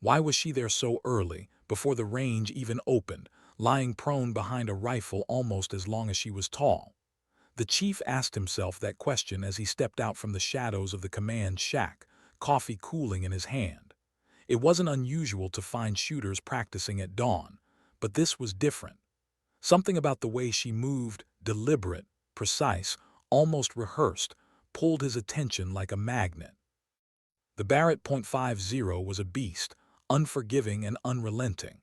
Why was she there so early, before the range even opened, lying prone behind a rifle almost as long as she was tall? The chief asked himself that question as he stepped out from the shadows of the command shack, coffee cooling in his hand. It wasn't unusual to find shooters practicing at dawn, but this was different. Something about the way she moved, deliberate, precise, almost rehearsed, pulled his attention like a magnet. The Barrett .50 was a beast, unforgiving and unrelenting.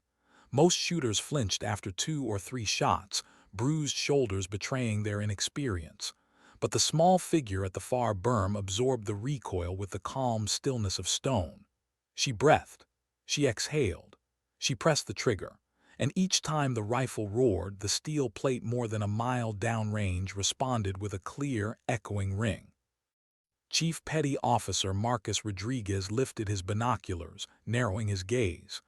Most shooters flinched after 2 or 3 shots, bruised shoulders betraying their inexperience. But the small figure at the far berm absorbed the recoil with the calm stillness of stone. She breathed. She exhaled. She pressed the trigger. And each time the rifle roared, the steel plate more than a mile downrange responded with a clear, echoing ring. Chief Petty Officer Marcus Rodriguez lifted his binoculars, narrowing his gaze.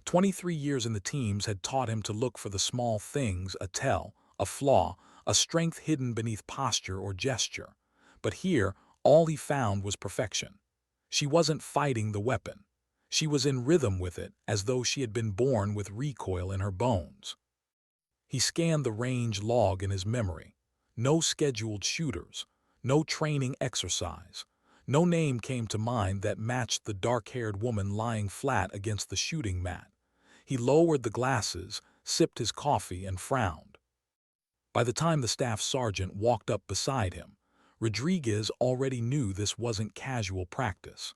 23 years in the teams had taught him to look for the small things, a tell, a flaw, a strength hidden beneath posture or gesture. But here, all he found was perfection. She wasn't fighting the weapon. She was in rhythm with it, as though she had been born with recoil in her bones. He scanned the range log in his memory. No scheduled shooters, no training exercise. No name came to mind that matched the dark-haired woman lying flat against the shooting mat. He lowered the glasses, sipped his coffee, and frowned. By the time the staff sergeant walked up beside him, Rodriguez already knew this wasn't casual practice.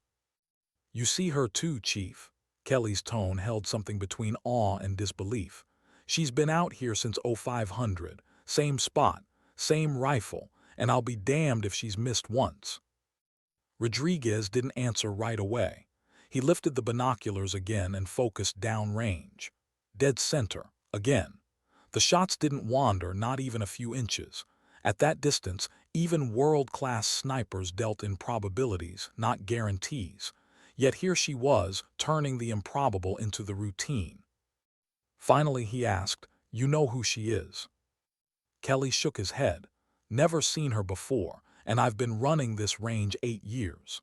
"You see her too, Chief." Kelly's tone held something between awe and disbelief. "She's been out here since 0500, same spot, same rifle, and I'll be damned if she's missed once." Rodriguez didn't answer right away. He lifted the binoculars again and focused downrange. Dead center, again. The shots didn't wander, not even a few inches. At that distance, even world-class snipers dealt in probabilities, not guarantees. Yet here she was, turning the improbable into the routine. Finally he asked, "You know who she is?" Kelly shook his head. "Never seen her before, and I've been running this range 8 years.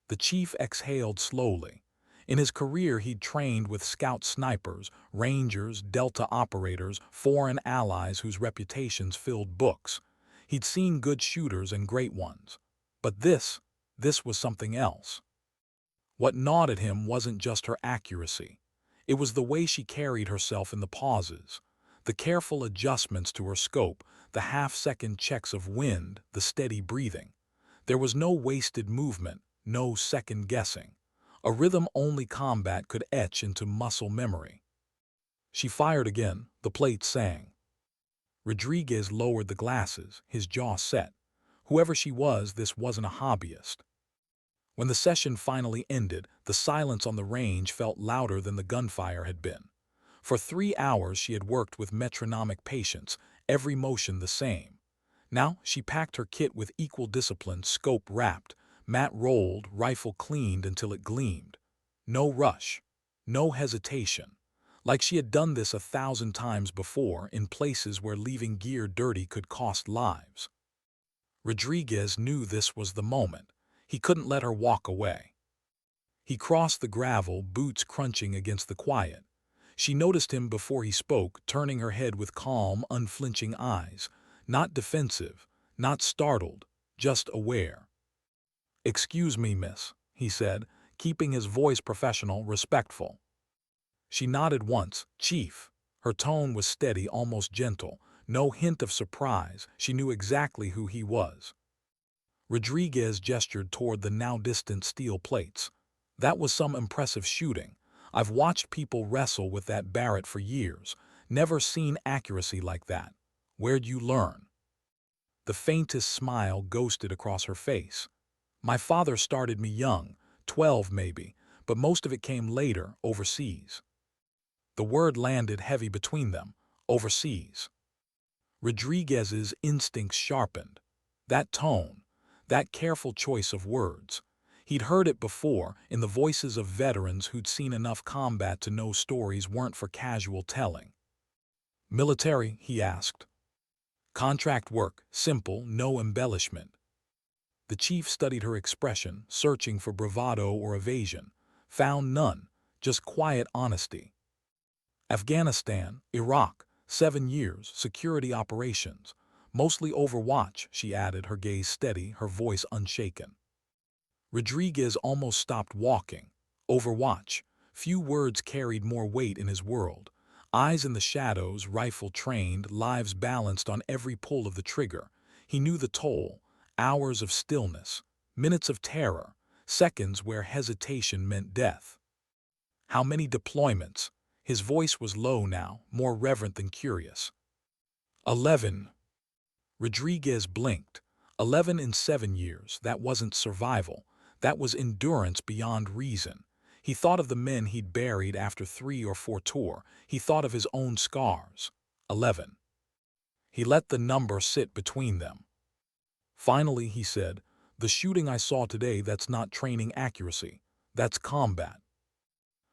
The chief exhaled slowly. In his career he'd trained with scout snipers, rangers, Delta operators, foreign allies whose reputations filled books. He'd seen good shooters and great ones. But this was something else. What gnawed at him wasn't just her accuracy. It was the way she carried herself in the pauses. The careful adjustments to her scope, the half-second checks of wind, the steady breathing. There was no wasted movement, no second-guessing. A rhythm only combat could etch into muscle memory. She fired again, the plate sang. Rodriguez lowered the glasses, his jaw set. Whoever she was, this wasn't a hobbyist. When the session finally ended, the silence on the range felt louder than the gunfire had been. For 3 hours she had worked with metronomic patience, every motion the same. Now she packed her kit with equal discipline, scope wrapped, mat rolled, rifle cleaned until it gleamed. No rush, no hesitation. Like she had done this 1,000 times before in places where leaving gear dirty could cost lives. Rodriguez knew this was the moment. He couldn't let her walk away. He crossed the gravel, boots crunching against the quiet. She noticed him before he spoke, turning her head with calm, unflinching eyes. Not defensive, not startled, just aware. "Excuse me, miss," he said, keeping his voice professional, respectful. She nodded once. "Chief." Her tone was steady, almost gentle. No hint of surprise. She knew exactly who he was. Rodriguez gestured toward the now-distant steel plates. "That was some impressive shooting. I've watched people wrestle with that Barrett for years. Never seen accuracy like that. Where'd you learn?" The faintest smile ghosted across her face. "My father started me young, 12 maybe, but most of it came later, overseas." The word landed heavy between them. Overseas. Rodriguez's instincts sharpened. That tone, that careful choice of words. He'd heard it before, in the voices of veterans who'd seen enough combat to know stories weren't for casual telling. "Military?" he asked. "Contract work, simple, no embellishment." The chief studied her expression, searching for bravado or evasion. Found none, just quiet honesty. Afghanistan, Iraq, 7 years, security operations. Mostly Overwatch, she added, her gaze steady, her voice unshaken. Rodriguez almost stopped walking. Overwatch. Few words carried more weight in his world. Eyes in the shadows, rifle trained, lives balanced on every pull of the trigger. He knew the toll. Hours of stillness. Minutes of terror. Seconds where hesitation meant death. How many deployments? His voice was low now, more reverent than curious. 11. Rodriguez blinked. 11 in 7 years. That wasn't survival. That was endurance beyond reason. He thought of the men he'd buried after 3 or 4 tours. He thought of his own scars. 11. He let the number sit between them. Finally, he said, "The shooting I saw today, that's not training accuracy. That's combat."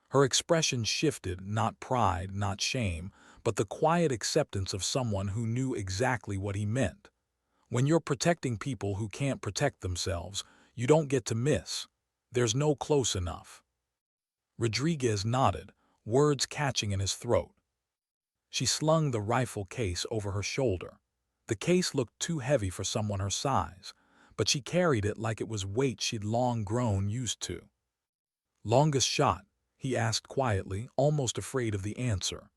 Her expression shifted, not pride, not shame, but the quiet acceptance of someone who knew exactly what he meant. When you're protecting people who can't protect themselves, you don't get to miss. There's no close enough. Rodriguez nodded, words catching in his throat. She slung the rifle case over her shoulder. The case looked too heavy for someone her size, but she carried it like it was weight she'd long grown used to. "Longest shot?" he asked quietly, almost afraid of the answer.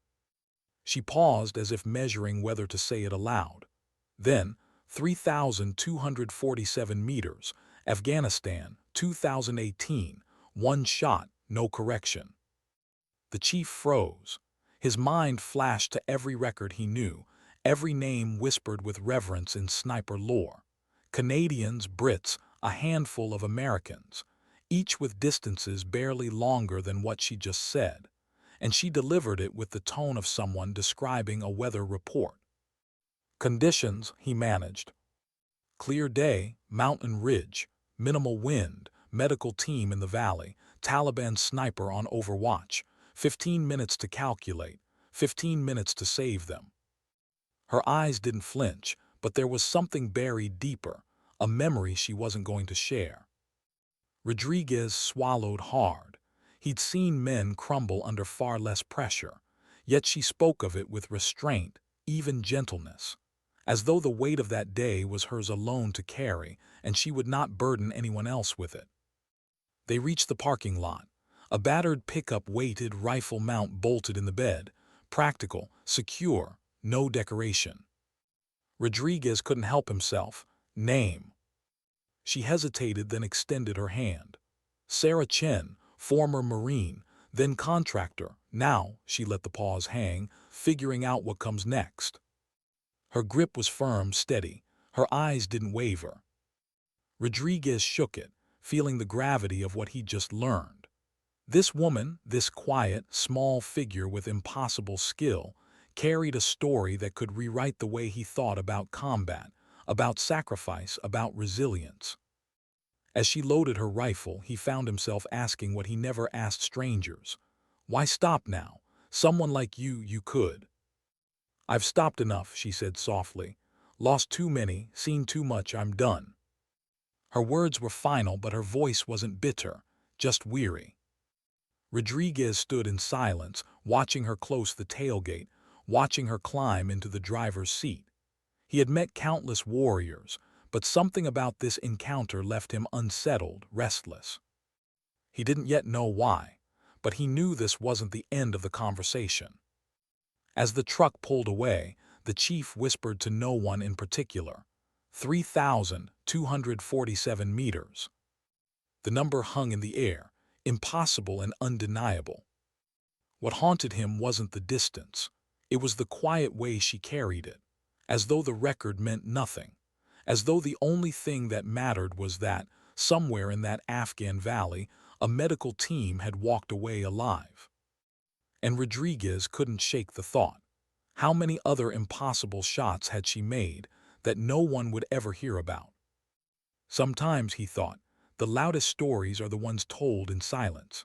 She paused as if measuring whether to say it aloud. Then, 3,247 meters, Afghanistan, 2018, one shot, no correction. The chief froze. His mind flashed to every record he knew, every name whispered with reverence in sniper lore. Canadians, Brits, a handful of Americans, each with distances barely longer than what she just said, and she delivered it with the tone of someone describing a weather report. Conditions, he managed. Clear day, mountain ridge, minimal wind, medical team in the valley, Taliban sniper on overwatch, 15 minutes to calculate, 15 minutes to save them. Her eyes didn't flinch, but there was something buried deeper, a memory she wasn't going to share. Rodriguez swallowed hard. He'd seen men crumble under far less pressure, yet she spoke of it with restraint, even gentleness, as though the weight of that day was hers alone to carry, and she would not burden anyone else with it. They reached the parking lot. A battered pickup waited, rifle mount bolted in the bed. Practical, secure, no decoration. Rodriguez couldn't help himself. "Name." She hesitated, then extended her hand. "Sarah Chen, former Marine, then contractor. Now," she let the pause hang, "figuring out what comes next." Her grip was firm, steady. Her eyes didn't waver. Rodriguez shook it, feeling the gravity of what he'd just learned. This woman, this quiet, small figure with impossible skill, carried a story that could rewrite the way he thought about combat, about sacrifice, about resilience. As she loaded her rifle, he found himself asking what he never asked strangers. "Why stop now? Someone like you could." "I've stopped enough," she said softly. "Lost too many, seen too much, I'm done." Her words were final, but her voice wasn't bitter, just weary. Rodriguez stood in silence, watching her close the tailgate, watching her climb into the driver's seat. He had met countless warriors, but something about this encounter left him unsettled, restless. He didn't yet know why, but he knew this wasn't the end of the conversation. As the truck pulled away, the chief whispered to no one in particular. 3,247 meters. The number hung in the air, impossible and undeniable. What haunted him wasn't the distance. It was the quiet way she carried it, as though the record meant nothing, as though the only thing that mattered was that, somewhere in that Afghan valley, a medical team had walked away alive. And Rodriguez couldn't shake the thought. How many other impossible shots had she made that no one would ever hear about? Sometimes, he thought, the loudest stories are the ones told in silence.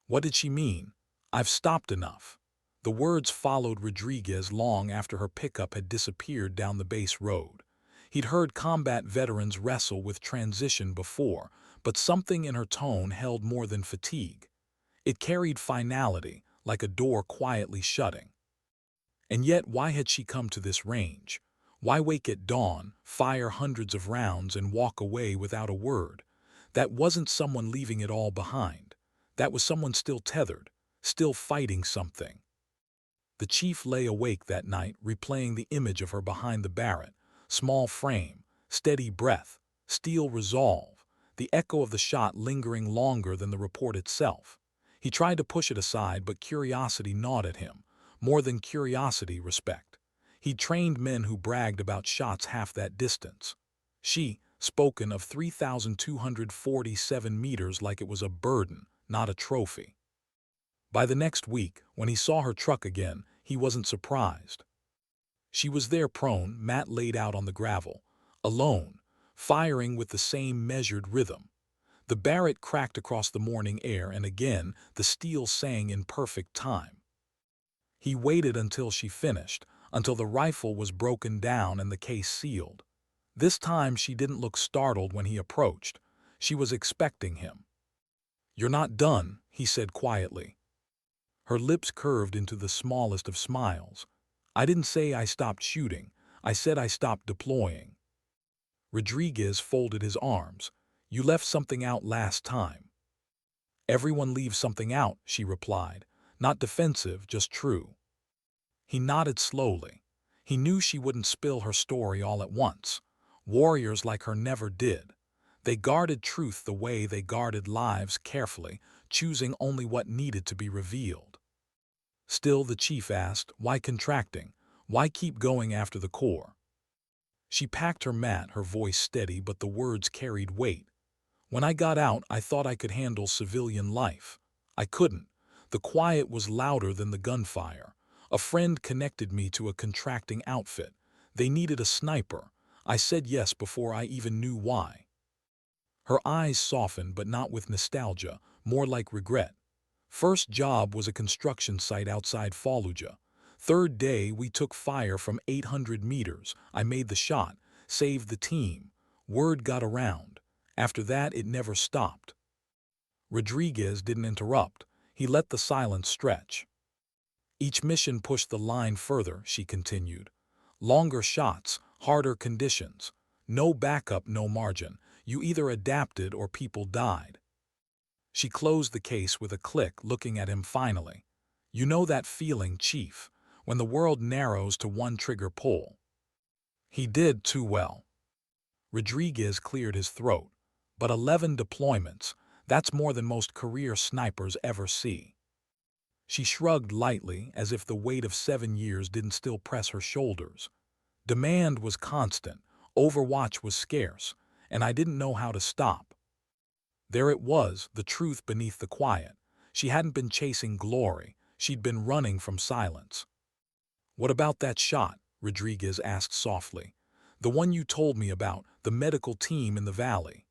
What did she mean? "I've stopped enough." The words followed Rodriguez long after her pickup had disappeared down the base road. He'd heard combat veterans wrestle with transition before, but something in her tone held more than fatigue. It carried finality, like a door quietly shutting. And yet, why had she come to this range? Why wake at dawn, fire hundreds of rounds, and walk away without a word? That wasn't someone leaving it all behind. That was someone still tethered, still fighting something. The chief lay awake that night, replaying the image of her behind the Barrett. Small frame, steady breath, steel resolve, the echo of the shot lingering longer than the report itself. He tried to push it aside, but curiosity gnawed at him. More than curiosity, respect. He'd trained men who bragged about shots half that distance. She, spoken of 3,247 meters like it was a burden, not a trophy. By the next week, when he saw her truck again, he wasn't surprised. She was there prone, mat laid out on the gravel, alone, firing with the same measured rhythm. The Barrett cracked across the morning air, and again the steel sang in perfect time. He waited until she finished, until the rifle was broken down and the case sealed. This time she didn't look startled when he approached. She was expecting him. "You're not done," he said quietly. Her lips curved into the smallest of smiles. "I didn't say I stopped shooting. I said I stopped deploying." Rodriguez folded his arms. "You left something out last time." "Everyone leaves something out," she replied. "Not defensive, just true." He nodded slowly. He knew she wouldn't spill her story all at once. Warriors like her never did. They guarded truth the way they guarded lives, carefully, choosing only what needed to be revealed. Still, the chief asked, "Why contracting? Why keep going after the core?" She packed her mat, her voice steady, but the words carried weight. "When I got out, I thought I could handle civilian life. I couldn't. The quiet was louder than the gunfire. A friend connected me to a contracting outfit. They needed a sniper. I said yes before I even knew why." Her eyes softened, but not with nostalgia, more like regret. "First job was a construction site outside Fallujah. Third day, we took fire from 800 meters. I made the shot, saved the team. Word got around. After that, it never stopped." Rodriguez didn't interrupt. He let the silence stretch. "Each mission pushed the line further," she continued. "Longer shots, harder conditions. No backup, no margin. You either adapted or people died." She closed the case with a click, looking at him finally. "You know that feeling, Chief, when the world narrows to one trigger pull." He did too well. Rodriguez cleared his throat. "But 11 deployments, that's more than most career snipers ever see." She shrugged lightly, as if the weight of 7 years didn't still press her shoulders. "Demand was constant, Overwatch was scarce, and I didn't know how to stop." There it was, the truth beneath the quiet. She hadn't been chasing glory, she'd been running from silence. "What about that shot?" Rodriguez asked softly. "The one you told me about, the medical team in the valley."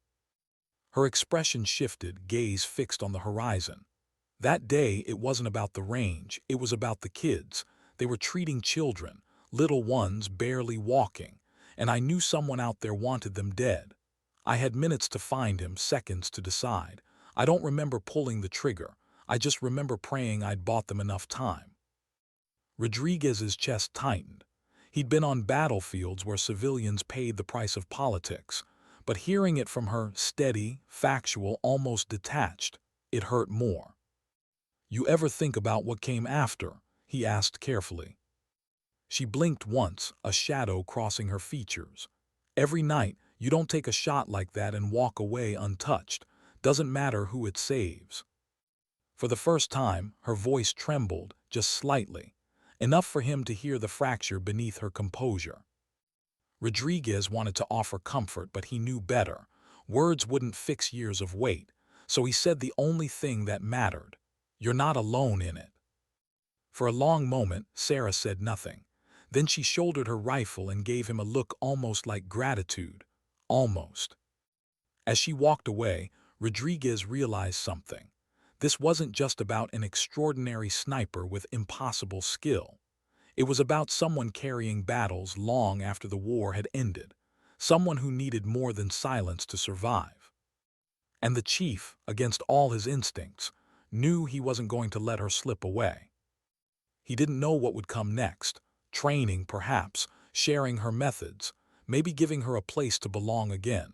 Her expression shifted, gaze fixed on the horizon. That day, it wasn't about the range, it was about the kids. They were treating children, little ones barely walking, and I knew someone out there wanted them dead. I had minutes to find him, seconds to decide. I don't remember pulling the trigger. I just remember praying I'd bought them enough time. Rodriguez's chest tightened. He'd been on battlefields where civilians paid the price of politics, but hearing it from her, steady, factual, almost detached, it hurt more. "You ever think about what came after?" he asked carefully. She blinked once, a shadow crossing her features. "Every night, you don't take a shot like that and walk away untouched. Doesn't matter who it saves." For the first time, her voice trembled, just slightly, enough for him to hear the fracture beneath her composure. Rodriguez wanted to offer comfort, but he knew better. Words wouldn't fix years of wait, so he said the only thing that mattered. "You're not alone in it." For a long moment, Sarah said nothing. Then she shouldered her rifle and gave him a look almost like gratitude. Almost. As she walked away, Rodriguez realized something. This wasn't just about an extraordinary sniper with impossible skill. It was about someone carrying battles long after the war had ended. Someone who needed more than silence to survive. And the chief, against all his instincts, knew he wasn't going to let her slip away. He didn't know what would come next, training perhaps, sharing her methods, maybe giving her a place to belong again.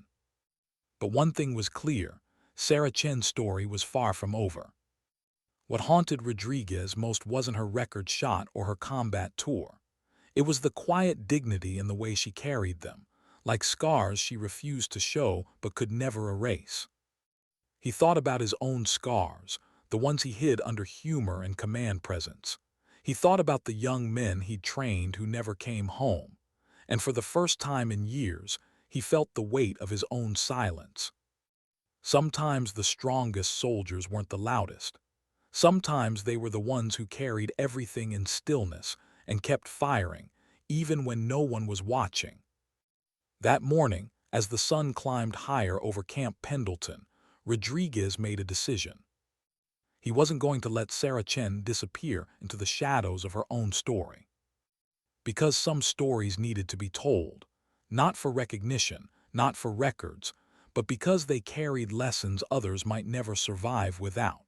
But one thing was clear, Sarah Chen's story was far from over. What haunted Rodriguez most wasn't her record shot or her combat tour. It was the quiet dignity in the way she carried them, like scars she refused to show but could never erase. He thought about his own scars, the ones he hid under humor and command presence. He thought about the young men he'd trained who never came home, and for the first time in years, he felt the weight of his own silence. Sometimes the strongest soldiers weren't the loudest. Sometimes they were the ones who carried everything in stillness and kept firing, even when no one was watching. That morning, as the sun climbed higher over Camp Pendleton, Rodriguez made a decision. He wasn't going to let Sarah Chen disappear into the shadows of her own story. Because some stories needed to be told, not for recognition, not for records, but because they carried lessons others might never survive without.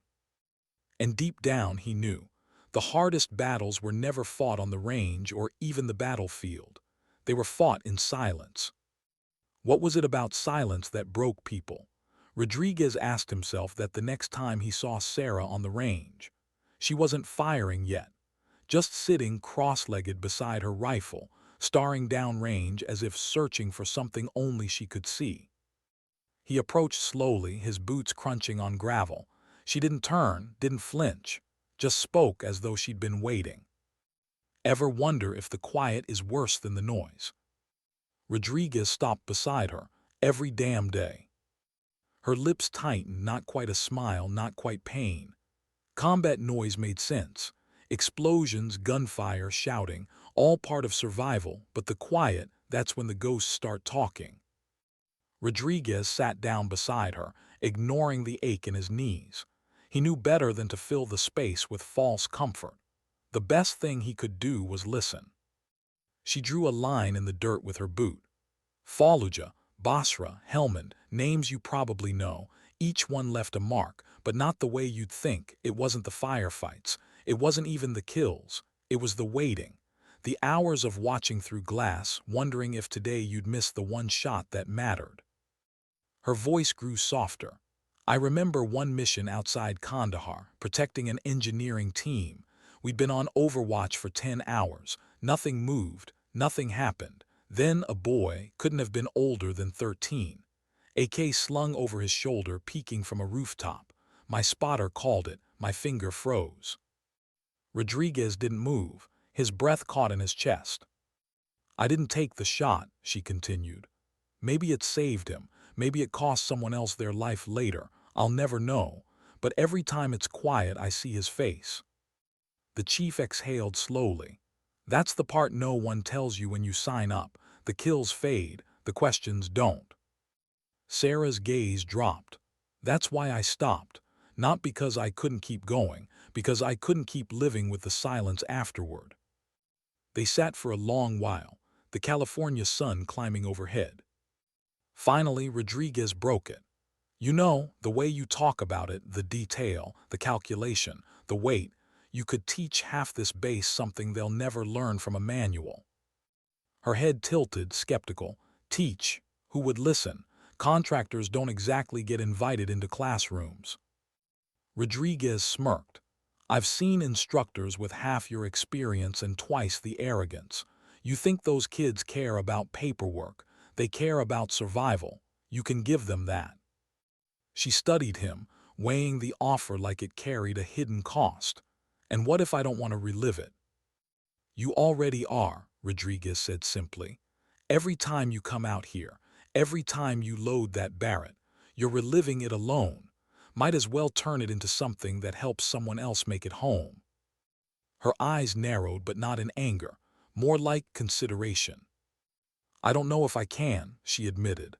And deep down he knew, the hardest battles were never fought on the range or even the battlefield. They were fought in silence. What was it about silence that broke people? Rodriguez asked himself that the next time he saw Sarah on the range. She wasn't firing yet, just sitting cross-legged beside her rifle, staring downrange as if searching for something only she could see. He approached slowly, his boots crunching on gravel. She didn't turn, didn't flinch, just spoke as though she'd been waiting. Ever wonder if the quiet is worse than the noise? Rodriguez stopped beside her, every damn day. Her lips tightened, not quite a smile, not quite pain. Combat noise made sense. Explosions, gunfire, shouting, all part of survival, but the quiet, that's when the ghosts start talking. Rodriguez sat down beside her, ignoring the ache in his knees. He knew better than to fill the space with false comfort. The best thing he could do was listen. She drew a line in the dirt with her boot. Fallujah, Basra, Helmand, names you probably know. Each one left a mark, but not the way you'd think. It wasn't the firefights. It wasn't even the kills. It was the waiting. The hours of watching through glass, wondering if today you'd miss the one shot that mattered. Her voice grew softer. I remember one mission outside Kandahar, protecting an engineering team. We'd been on overwatch for 10 hours. Nothing moved. Nothing happened. Then a boy, couldn't have been older than 13. AK slung over his shoulder, peeking from a rooftop. My spotter called it. My finger froze. Rodriguez didn't move. His breath caught in his chest. I didn't take the shot, she continued. Maybe it saved him. Maybe it cost someone else their life later. I'll never know. But every time it's quiet, I see his face. The chief exhaled slowly. That's the part no one tells you when you sign up. The kills fade, the questions don't. Sarah's gaze dropped. That's why I stopped. Not because I couldn't keep going, because I couldn't keep living with the silence afterward. They sat for a long while, the California sun climbing overhead. Finally, Rodriguez broke it. You know, the way you talk about it, the detail, the calculation, the weight, you could teach half this base something they'll never learn from a manual. Her head tilted, skeptical. Teach? Who would listen? Contractors don't exactly get invited into classrooms. Rodriguez smirked. I've seen instructors with half your experience and twice the arrogance. You think those kids care about paperwork. They care about survival. You can give them that. She studied him, weighing the offer like it carried a hidden cost. And what if I don't want to relive it? You already are, Rodriguez said simply. Every time you come out here, every time you load that Barrett, you're reliving it alone. Might as well turn it into something that helps someone else make it home. Her eyes narrowed, but not in anger, more like consideration. I don't know if I can, she admitted.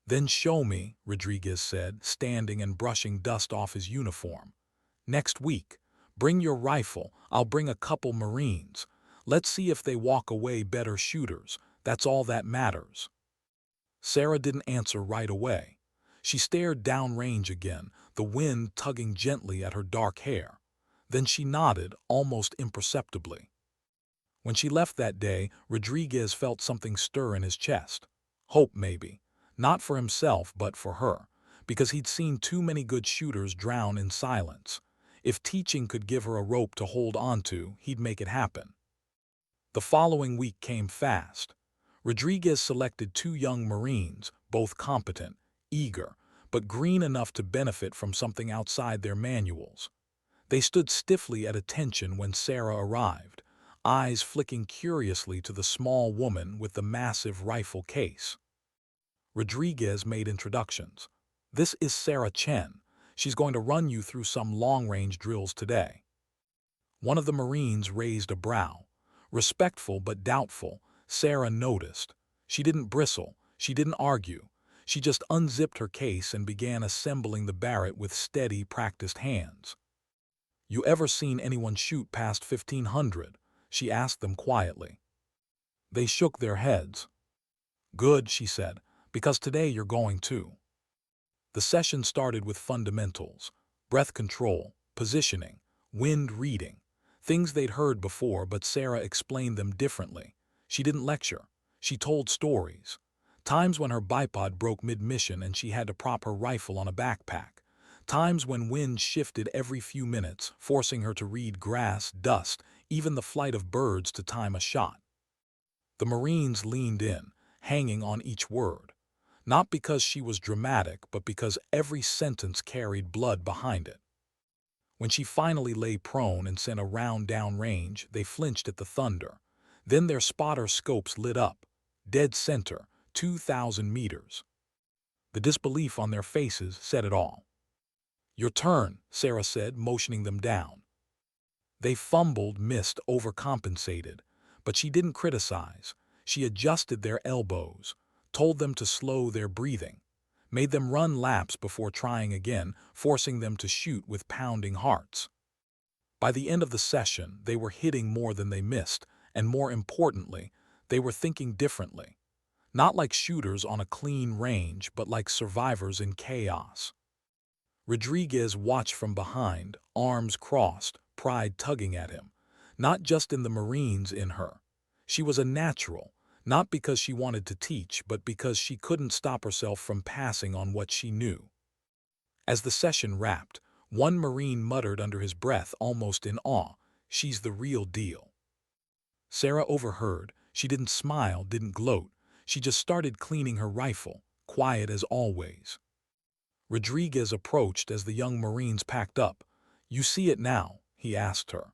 Then show me, Rodriguez said, standing and brushing dust off his uniform. Next week. Bring your rifle, I'll bring a couple Marines. Let's see if they walk away better shooters. That's all that matters. Sarah didn't answer right away. She stared downrange again, the wind tugging gently at her dark hair. Then she nodded, almost imperceptibly. When she left that day, Rodriguez felt something stir in his chest. Hope, maybe. Not for himself, but for her. Because he'd seen too many good shooters drown in silence. If teaching could give her a rope to hold onto, he'd make it happen. The following week came fast. Rodriguez selected 2 young Marines, both competent, eager, but green enough to benefit from something outside their manuals. They stood stiffly at attention when Sarah arrived, eyes flicking curiously to the small woman with the massive rifle case. Rodriguez made introductions. "This is Sarah Chen. She's going to run you through some long-range drills today." One of the Marines raised a brow. Respectful but doubtful, Sarah noticed. She didn't bristle, she didn't argue. She just unzipped her case and began assembling the Barrett with steady, practiced hands. "You ever seen anyone shoot past 1500? She asked them quietly. They shook their heads. "Good," she said, "because today you're going to." The session started with fundamentals, breath control, positioning, wind reading, things they'd heard before, but Sarah explained them differently. She didn't lecture. She told stories. Times when her bipod broke mid-mission and she had to prop her rifle on a backpack. Times when wind shifted every few minutes, forcing her to read grass, dust, even the flight of birds to time a shot. The Marines leaned in, hanging on each word. Not because she was dramatic, but because every sentence carried blood behind it. When she finally lay prone and sent a round downrange, they flinched at the thunder. Then their spotter scopes lit up. Dead center, 2,000 meters. The disbelief on their faces said it all. "Your turn," Sarah said, motioning them down. They fumbled, missed, overcompensated. But she didn't criticize. She adjusted their elbows, told them to slow their breathing, made them run laps before trying again, forcing them to shoot with pounding hearts. By the end of the session, they were hitting more than they missed, and more importantly, they were thinking differently. Not like shooters on a clean range, but like survivors in chaos. Rodriguez watched from behind, arms crossed, pride tugging at him. Not just in the Marines in her. She was a natural, not because she wanted to teach, but because she couldn't stop herself from passing on what she knew. As the session wrapped, one Marine muttered under his breath, almost in awe, "She's the real deal." Sarah overheard. She didn't smile, didn't gloat. She just started cleaning her rifle, quiet as always. Rodriguez approached as the young Marines packed up. "You see it now?" he asked her.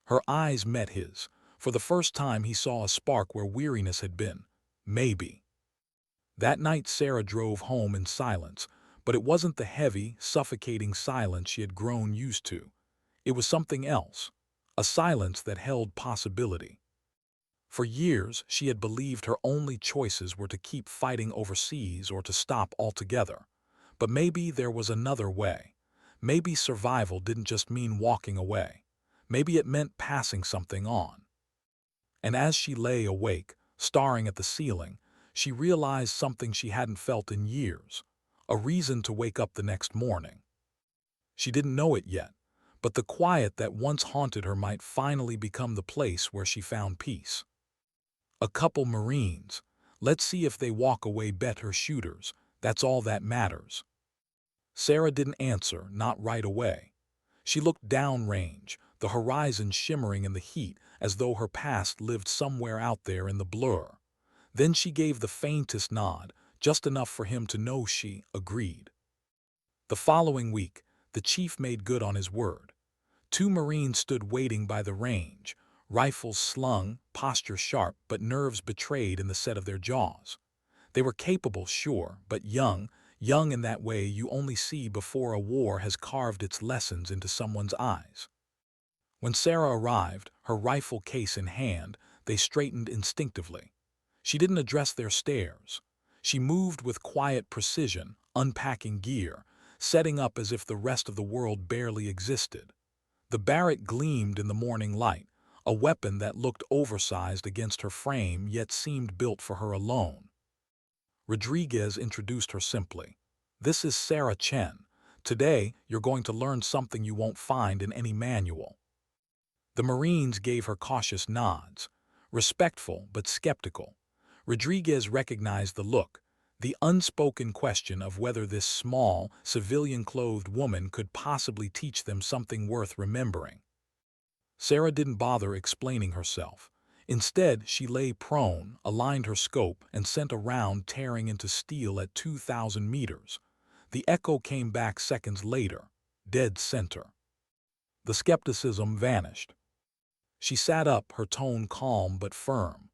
Her eyes met his. For the first time he saw a spark where weariness had been. Maybe. That night Sarah drove home in silence, but it wasn't the heavy, suffocating silence she had grown used to. It was something else, a silence that held possibility. For years she had believed her only choices were to keep fighting overseas or to stop altogether. But maybe there was another way. Maybe survival didn't just mean walking away. Maybe it meant passing something on. And as she lay awake, staring at the ceiling, she realized something she hadn't felt in years, a reason to wake up the next morning. She didn't know it yet, but the quiet that once haunted her might finally become the place where she found peace. A couple Marines. Let's see if they walk away better shooters. That's all that matters. Sarah didn't answer, not right away. She looked downrange, the horizon shimmering in the heat as though her past lived somewhere out there in the blur. Then she gave the faintest nod, just enough for him to know she agreed. The following week, the chief made good on his word. 2 Marines stood waiting by the range, rifles slung, posture sharp, but nerves betrayed in the set of their jaws. They were capable, sure, but young in that way you only see before a war has carved its lessons into someone's eyes. When Sarah arrived, her rifle case in hand, they straightened instinctively. She didn't address their stares. She moved with quiet precision, unpacking gear, setting up as if the rest of the world barely existed. The Barrett gleamed in the morning light, a weapon that looked oversized against her frame yet seemed built for her alone. Rodriguez introduced her simply. This is Sarah Chen. Today, you're going to learn something you won't find in any manual." The Marines gave her cautious nods, respectful but skeptical. Rodriguez recognized the look, the unspoken question of whether this small, civilian-clothed woman could possibly teach them something worth remembering. Sarah didn't bother explaining herself. Instead, she lay prone, aligned her scope, and sent a round tearing into steel at 2,000 meters. The echo came back seconds later, dead center. The skepticism vanished. She sat up, her tone calm but firm.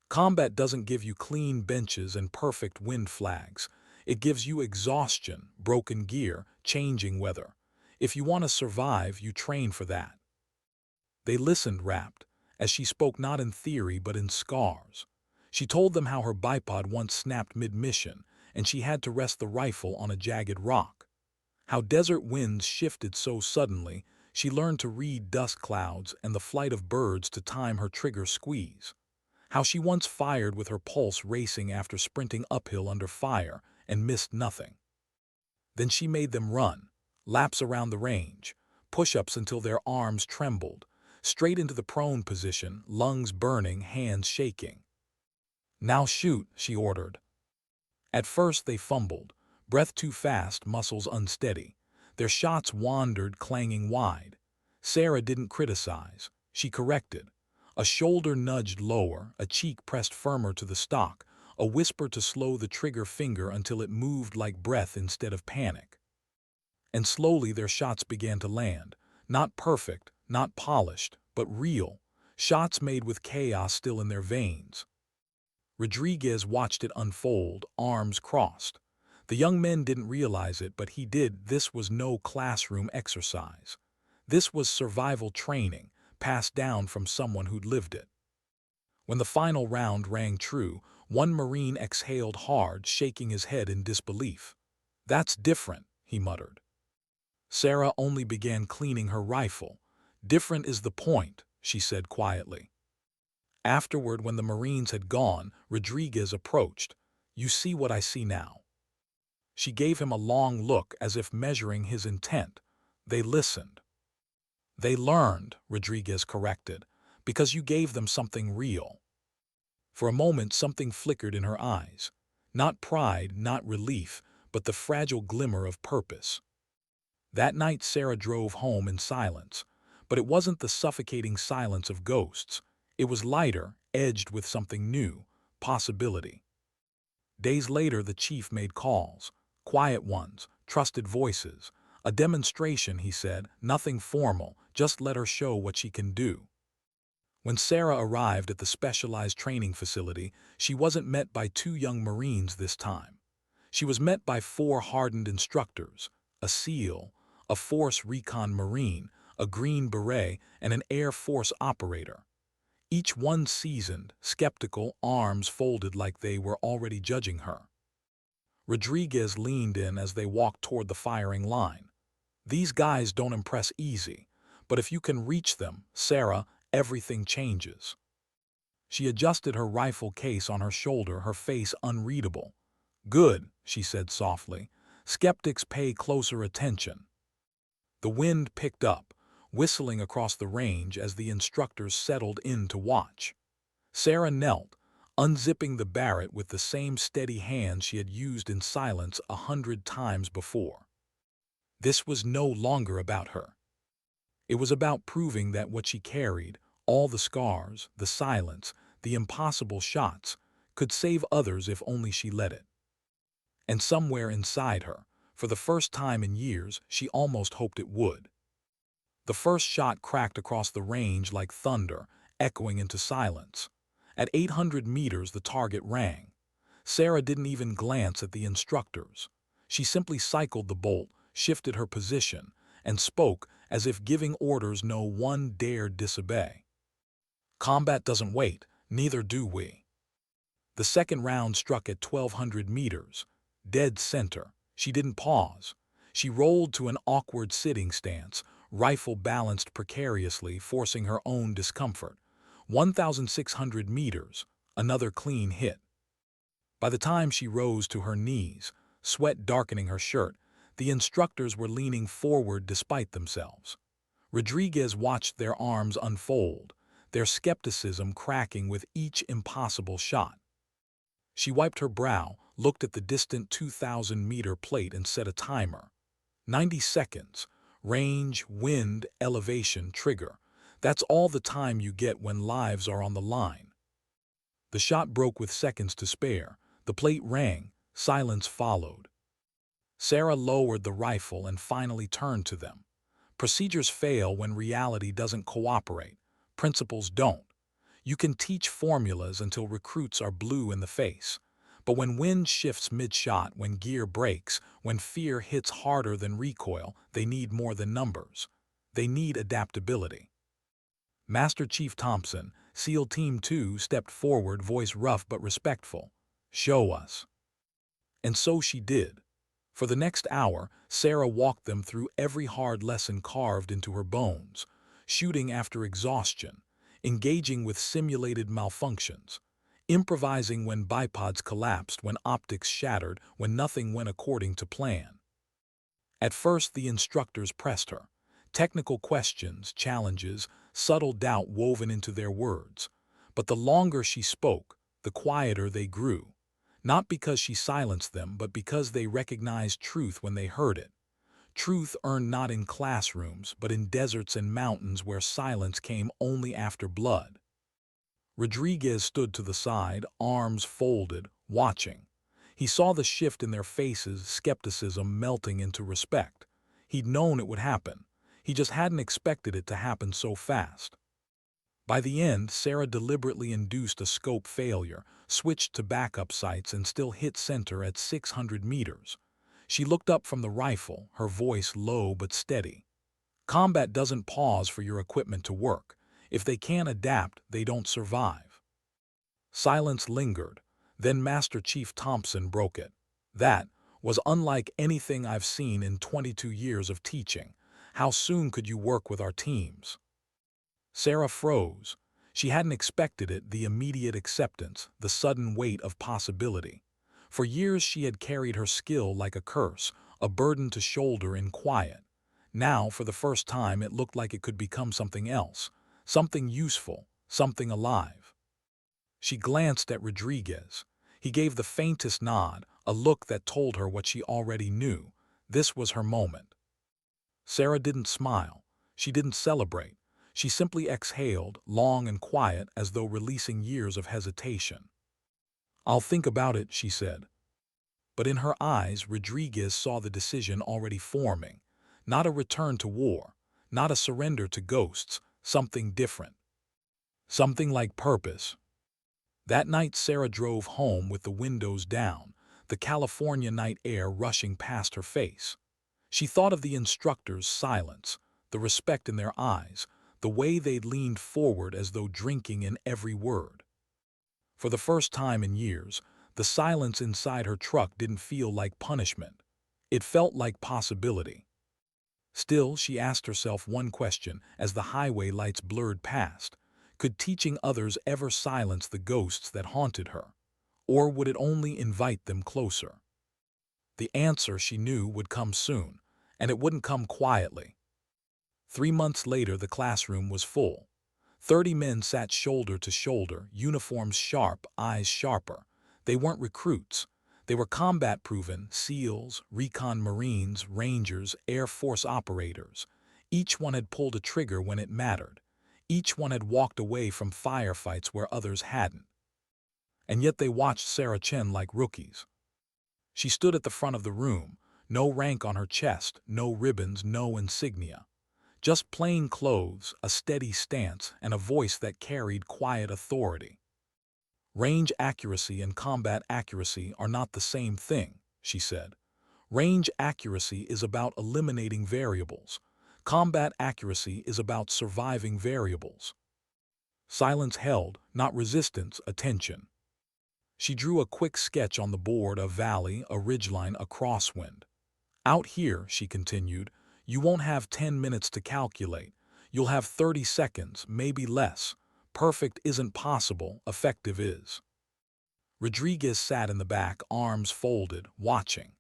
Combat doesn't give you clean benches and perfect wind flags. It gives you exhaustion, broken gear, changing weather. If you want to survive, you train for that. They listened rapt, as she spoke not in theory but in scars. She told them how her bipod once snapped mid-mission, and she had to rest the rifle on a jagged rock. How desert winds shifted so suddenly, she learned to read dust clouds and the flight of birds to time her trigger squeeze. How she once fired with her pulse racing after sprinting uphill under fire and missed nothing. Then she made them run, laps around the range, push-ups until their arms trembled, straight into the prone position, lungs burning, hands shaking. "Now shoot," she ordered. At first they fumbled, breath too fast, muscles unsteady. Their shots wandered, clanging wide. Sarah didn't criticize. She corrected. A shoulder nudged lower, a cheek pressed firmer to the stock, a whisper to slow the trigger finger until it moved like breath instead of panic. And slowly their shots began to land. Not perfect, not polished, but real. Shots made with chaos still in their veins. Rodriguez watched it unfold, arms crossed. The young men didn't realize it, but he did. This was no classroom exercise. This was survival training, passed down from someone who'd lived it. When the final round rang true, one Marine exhaled hard, shaking his head in disbelief. "That's different," he muttered. Sarah only began cleaning her rifle. "Different is the point," she said quietly. Afterward, when the Marines had gone, Rodriguez approached. "You see what I see now." She gave him a long look as if measuring his intent. They listened. "They learned," Rodriguez corrected, "because you gave them something real." For a moment something flickered in her eyes. Not pride, not relief, but the fragile glimmer of purpose. That night Sarah drove home in silence, but it wasn't the suffocating silence of ghosts. It was lighter, edged with something new, possibility. Days later the chief made calls, quiet ones, trusted voices. "A demonstration," he said, "nothing formal, just let her show what she can do." When Sarah arrived at the specialized training facility, she wasn't met by two young Marines this time. She was met by four hardened instructors, a SEAL, a Force Recon Marine, a Green Beret, and an Air Force operator. Each one seasoned, skeptical, arms folded like they were already judging her. Rodriguez leaned in as they walked toward the firing line. "These guys don't impress easy, but if you can reach them, Sarah, everything changes." She adjusted her rifle case on her shoulder, her face unreadable. "Good," she said softly. "Skeptics pay closer attention." The wind picked up, whistling across the range as the instructors settled in to watch. Sarah knelt, unzipping the Barrett with the same steady hand she had used in silence 100 times before. This was no longer about her. It was about proving that what she carried, all the scars, the silence, the impossible shots, could save others if only she let it. And somewhere inside her, for the first time in years, she almost hoped it would. The first shot cracked across the range like thunder, echoing into silence. At 800 meters, the target rang. Sarah didn't even glance at the instructors. She simply cycled the bolt, shifted her position, and spoke as if giving orders no one dared disobey. "Combat doesn't wait, neither do we." The second round struck at 1,200 meters. Dead center. She didn't pause. She rolled to an awkward sitting stance, rifle balanced precariously, forcing her own discomfort. 1,600 meters. Another clean hit. By the time she rose to her knees, sweat darkening her shirt. The instructors were leaning forward despite themselves. Rodriguez watched their arms unfold, their skepticism cracking with each impossible shot. She wiped her brow, looked at the distant 2,000-meter plate and set a timer. 90 seconds. Range, wind, elevation, trigger. That's all the time you get when lives are on the line. The shot broke with seconds to spare. The plate rang. Silence followed. Sarah lowered the rifle and finally turned to them. Procedures fail when reality doesn't cooperate. Principles don't. You can teach formulas until recruits are blue in the face. But when wind shifts mid-shot, when gear breaks, when fear hits harder than recoil, they need more than numbers. They need adaptability. Master Chief Thompson, SEAL Team 2, stepped forward, voice rough but respectful. "Show us." And so she did. For the next hour, Sarah walked them through every hard lesson carved into her bones, shooting after exhaustion, engaging with simulated malfunctions, improvising when bipods collapsed, when optics shattered, when nothing went according to plan. At first, the instructors pressed her. Technical questions, challenges, subtle doubt woven into their words. But the longer she spoke, the quieter they grew. Not because she silenced them, but because they recognized truth when they heard it. Truth earned not in classrooms, but in deserts and mountains where silence came only after blood. Rodriguez stood to the side, arms folded, watching. He saw the shift in their faces, skepticism melting into respect. He'd known it would happen. He just hadn't expected it to happen so fast. By the end, Sarah deliberately induced a scope failure, switched to backup sights, and still hit center at 600 meters. She looked up from the rifle, her voice low but steady. Combat doesn't pause for your equipment to work. If they can't adapt, they don't survive. Silence lingered. Then Master Chief Thompson broke it. "That was unlike anything I've seen in 22 years of teaching. How soon could you work with our teams?" Sarah froze. She hadn't expected it, the immediate acceptance, the sudden weight of possibility. For years she had carried her skill like a curse, a burden to shoulder in quiet. Now, for the first time, it looked like it could become something else, something useful, something alive. She glanced at Rodriguez. He gave the faintest nod, a look that told her what she already knew. This was her moment. Sarah didn't smile. She didn't celebrate. She simply exhaled, long and quiet, as though releasing years of hesitation. "I'll think about it," she said. But in her eyes, Rodriguez saw the decision already forming. Not a return to war, not a surrender to ghosts, something different. Something like purpose. That night Sarah drove home with the windows down, the California night air rushing past her face. She thought of the instructors' silence, the respect in their eyes, the way they'd leaned forward as though drinking in every word. For the first time in years, the silence inside her truck didn't feel like punishment. It felt like possibility. Still, she asked herself one question as the highway lights blurred past. Could teaching others ever silence the ghosts that haunted her? Or would it only invite them closer? The answer, she knew, would come soon, and it wouldn't come quietly. 3 months later, the classroom was full. 30 men sat shoulder to shoulder, uniforms sharp, eyes sharper. They weren't recruits. They were combat-proven SEALs, recon Marines, Rangers, Air Force operators. Each one had pulled a trigger when it mattered. Each one had walked away from firefights where others hadn't. And yet they watched Sarah Chen like rookies. She stood at the front of the room, no rank on her chest, no ribbons, no insignia. Just plain clothes, a steady stance, and a voice that carried quiet authority. "Range accuracy and combat accuracy are not the same thing," she said. "Range accuracy is about eliminating variables. Combat accuracy is about surviving variables." Silence held, not resistance, attention. She drew a quick sketch on the board, a valley, a ridgeline, a crosswind. "Out here," she continued, "you won't have 10 minutes to calculate. You'll have 30 seconds, maybe less. Perfect isn't possible, effective is." Rodriguez sat in the back, arms folded, watching.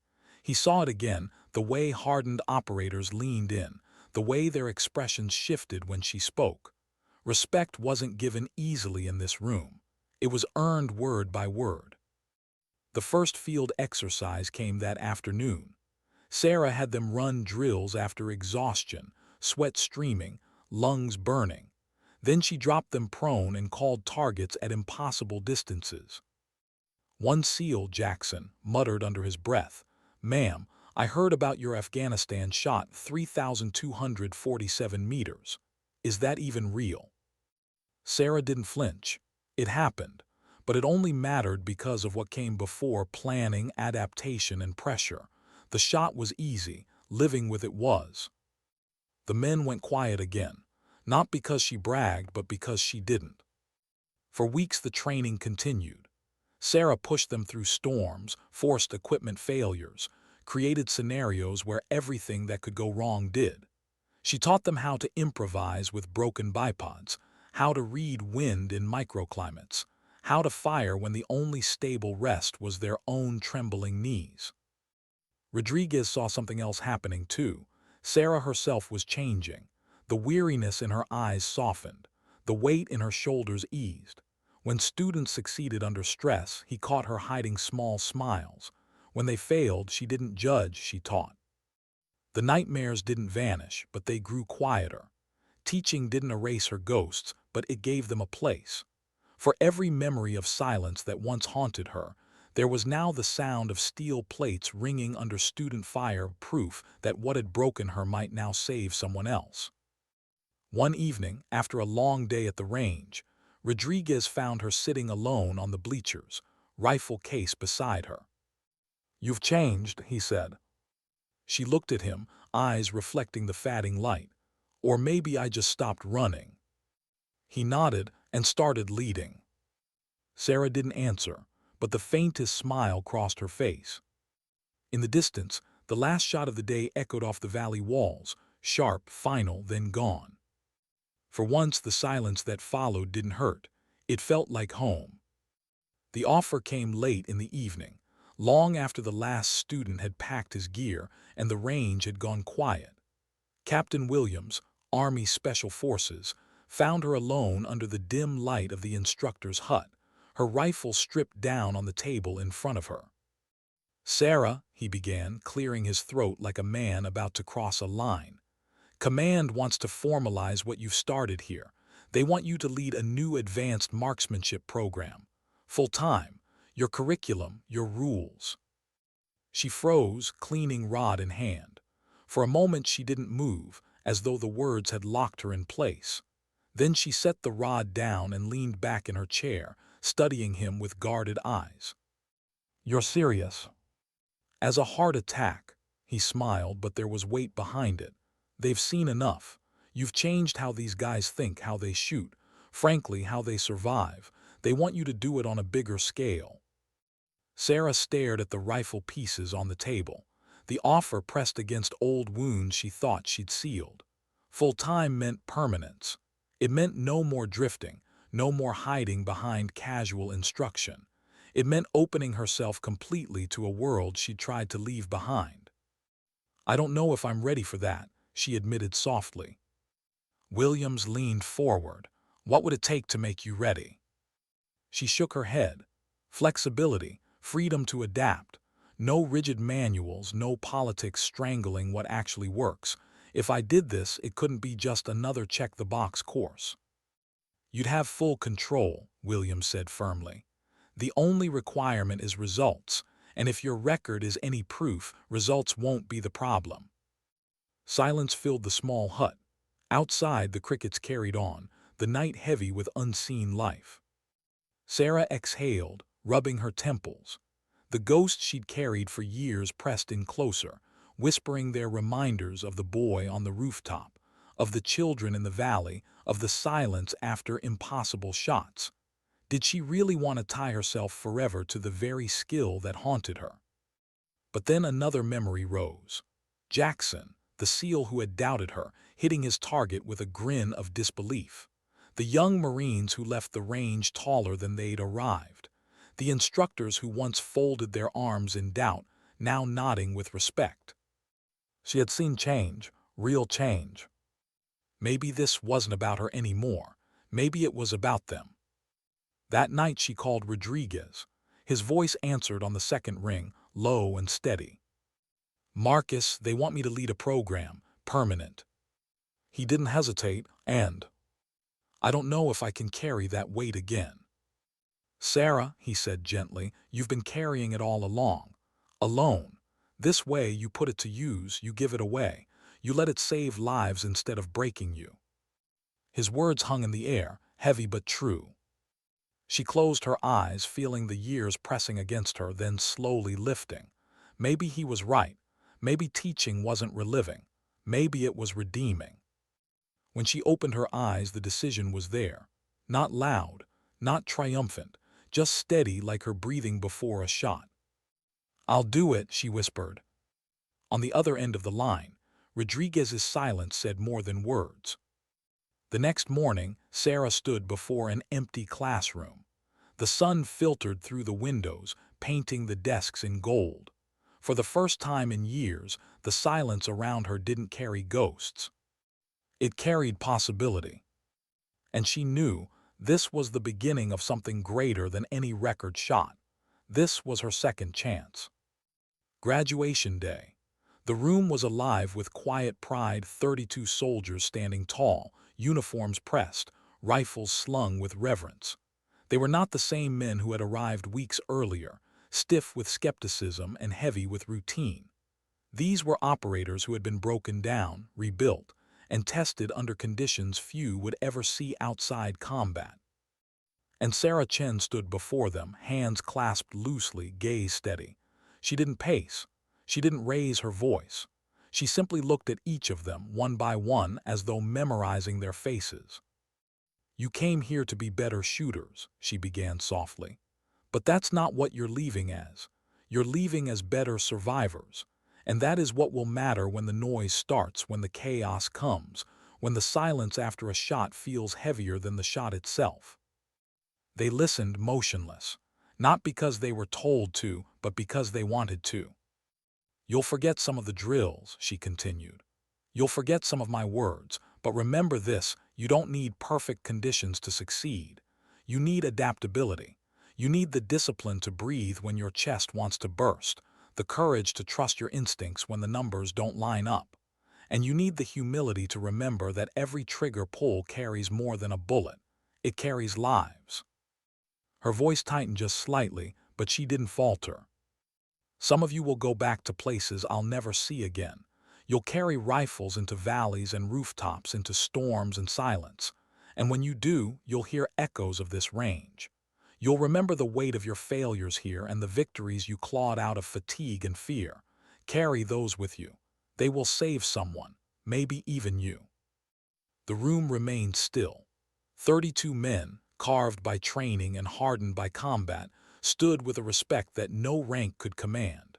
He saw it again, the way hardened operators leaned in, the way their expressions shifted when she spoke. Respect wasn't given easily in this room. It was earned word by word. The first field exercise came that afternoon. Sarah had them run drills after exhaustion, sweat streaming, lungs burning. Then she dropped them prone and called targets at impossible distances. One SEAL, Jackson, muttered under his breath, "Ma'am, I heard about your Afghanistan shot 3,247 meters. Is that even real?" Sarah didn't flinch. It happened, but it only mattered because of what came before: planning, adaptation, and pressure. The shot was easy, living with it was. The men went quiet again, not because she bragged, but because she didn't. For weeks the training continued. Sarah pushed them through storms, forced equipment failures, created scenarios where everything that could go wrong did. She taught them how to improvise with broken bipods, how to read wind in microclimates, how to fire when the only stable rest was their own trembling knees. Rodriguez saw something else happening too. Sarah herself was changing. The weariness in her eyes softened. The weight in her shoulders eased. When students succeeded under stress, he caught her hiding small smiles. When they failed, she didn't judge, she taught. The nightmares didn't vanish, but they grew quieter. Teaching didn't erase her ghosts, but it gave them a place. For every memory of silence that once haunted her, there was now the sound of steel plates ringing under student fire, proof that what had broken her might now save someone else. One evening, after a long day at the range, Rodriguez found her sitting alone on the bleachers, rifle case beside her. "You've changed," he said. She looked at him, eyes reflecting the fading light. "Or maybe I just stopped running." He nodded and started leading. Sarah didn't answer, but the faintest smile crossed her face. In the distance, the last shot of the day echoed off the valley walls, sharp, final, then gone. For once, the silence that followed didn't hurt. It felt like home. The offer came late in the evening, long after the last student had packed his gear and the range had gone quiet. Captain Williams, Army Special Forces, found her alone under the dim light of the instructor's hut, her rifle stripped down on the table in front of her. "Sarah," he began, clearing his throat like a man about to cross a line. "Command wants to formalize what you've started here. They want you to lead a new advanced marksmanship program. Full-time. Your curriculum, your rules." She froze, cleaning rod in hand. For a moment she didn't move, as though the words had locked her in place. Then she set the rod down and leaned back in her chair, studying him with guarded eyes. "You're serious?" "As a heart attack." He smiled, but there was weight behind it. "They've seen enough. You've changed how these guys think, how they shoot, frankly, how they survive. They want you to do it on a bigger scale." Sarah stared at the rifle pieces on the table. The offer pressed against old wounds she thought she'd sealed. Full-time meant permanence. It meant no more drifting, no more hiding behind casual instruction. It meant opening herself completely to a world she'd tried to leave behind. "I don't know if I'm ready for that," she admitted softly. Williams leaned forward. "What would it take to make you ready?" She shook her head. "Flexibility, freedom to adapt. No rigid manuals, no politics strangling what actually works. If I did this, it couldn't be just another check-the-box course." "You'd have full control," Williams said firmly. "The only requirement is results, and if your record is any proof, results won't be the problem." Silence filled the small hut. Outside, the crickets carried on, the night heavy with unseen life. Sarah exhaled, rubbing her temples. The ghosts she'd carried for years pressed in closer, whispering their reminders of the boy on the rooftop, of the children in the valley, of the silence after impossible shots. Did she really want to tie herself forever to the very skill that haunted her? But then another memory rose. Jackson, the SEAL who had doubted her, hitting his target with a grin of disbelief. The young Marines who left the range taller than they'd arrived. The instructors who once folded their arms in doubt, now nodding with respect. She had seen change, real change. Maybe this wasn't about her anymore. Maybe it was about them. That night she called Rodriguez. His voice answered on the second ring, low and steady. "Marcus, they want me to lead a program, permanent." He didn't hesitate, and "I don't know if I can carry that weight again." "Sarah," he said gently, "you've been carrying it all along. Alone. This way you put it to use, you give it away. You let it save lives instead of breaking you." His words hung in the air, heavy but true. She closed her eyes, feeling the years pressing against her, then slowly lifting. Maybe he was right. Maybe teaching wasn't reliving. Maybe it was redeeming. When she opened her eyes, the decision was there. Not loud, not triumphant, just steady like her breathing before a shot. "I'll do it," she whispered. On the other end of the line, Rodriguez's silence said more than words. The next morning, Sarah stood before an empty classroom. The sun filtered through the windows, painting the desks in gold. For the first time in years, the silence around her didn't carry ghosts. It carried possibility. And she knew this was the beginning of something greater than any record shot. This was her second chance. Graduation day. The room was alive with quiet pride, 32 soldiers standing tall, uniforms pressed, rifles slung with reverence. They were not the same men who had arrived weeks earlier, stiff with skepticism and heavy with routine. These were operators who had been broken down, rebuilt, and tested under conditions few would ever see outside combat. And Sarah Chen stood before them, hands clasped loosely, gaze steady. She didn't pace. She didn't raise her voice. She simply looked at each of them, one by one, as though memorizing their faces. "You came here to be better shooters," she began softly. "But that's not what you're leaving as. You're leaving as better survivors. And that is what will matter when the noise starts, when the chaos comes, when the silence after a shot feels heavier than the shot itself." They listened motionless, not because they were told to, but because they wanted to. "You'll forget some of the drills," she continued. "You'll forget some of my words, but remember this, you don't need perfect conditions to succeed. You need adaptability. You need the discipline to breathe when your chest wants to burst, the courage to trust your instincts when the numbers don't line up. And you need the humility to remember that every trigger pull carries more than a bullet. It carries lives." Her voice tightened just slightly, but she didn't falter. "Some of you will go back to places I'll never see again. You'll carry rifles into valleys and rooftops, into storms and silence. And when you do, you'll hear echoes of this range. You'll remember the weight of your failures here and the victories you clawed out of fatigue and fear. Carry those with you. They will save someone, maybe even you." The room remained still. 32 men, carved by training and hardened by combat, stood with a respect that no rank could command.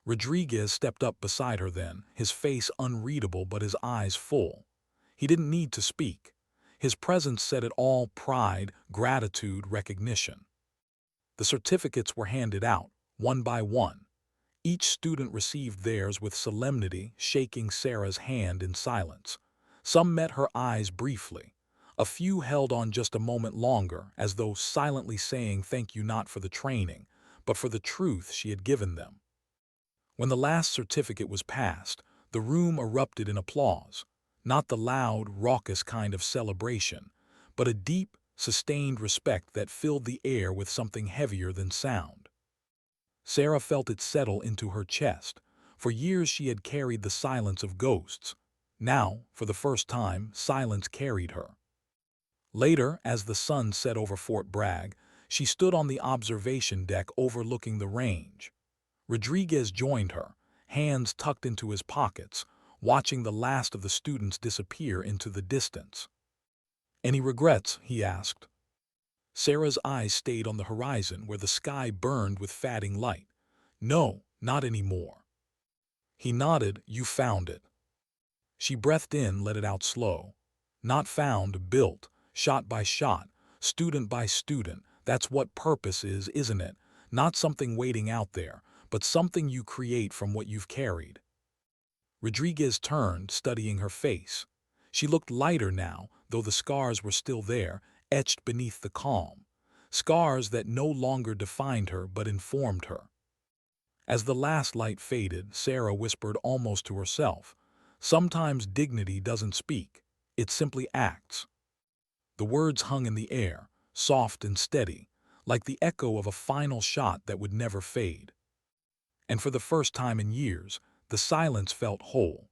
Rodriguez stepped up beside her then, his face unreadable but his eyes full. He didn't need to speak. His presence said it all: pride, gratitude, recognition. The certificates were handed out, one by one. Each student received theirs with solemnity, shaking Sarah's hand in silence. Some met her eyes briefly. A few held on just a moment longer, as though silently saying thank you not for the training, but for the truth she had given them. When the last certificate was passed, the room erupted in applause, not the loud, raucous kind of celebration, but a deep, sustained respect that filled the air with something heavier than sound. Sarah felt it settle into her chest. For years she had carried the silence of ghosts. Now, for the first time, silence carried her. Later, as the sun set over Fort Bragg, she stood on the observation deck overlooking the range. Rodriguez joined her, hands tucked into his pockets, watching the last of the students disappear into the distance. "Any regrets?" he asked. Sarah's eyes stayed on the horizon where the sky burned with fading light. "No, not anymore." He nodded. "You found it." She breathed in, let it out slow. "Not found, built, shot by shot, student by student. That's what purpose is, isn't it? Not something waiting out there, but something you create from what you've carried. Rodriguez turned, studying her face. She looked lighter now, though the scars were still there, etched beneath the calm. Scars that no longer defined her but informed her. As the last light faded, Sarah whispered almost to herself, "Sometimes dignity doesn't speak, it simply acts." The words hung in the air, soft and steady, like the echo of a final shot that would never fade. And for the first time in years, the silence felt whole.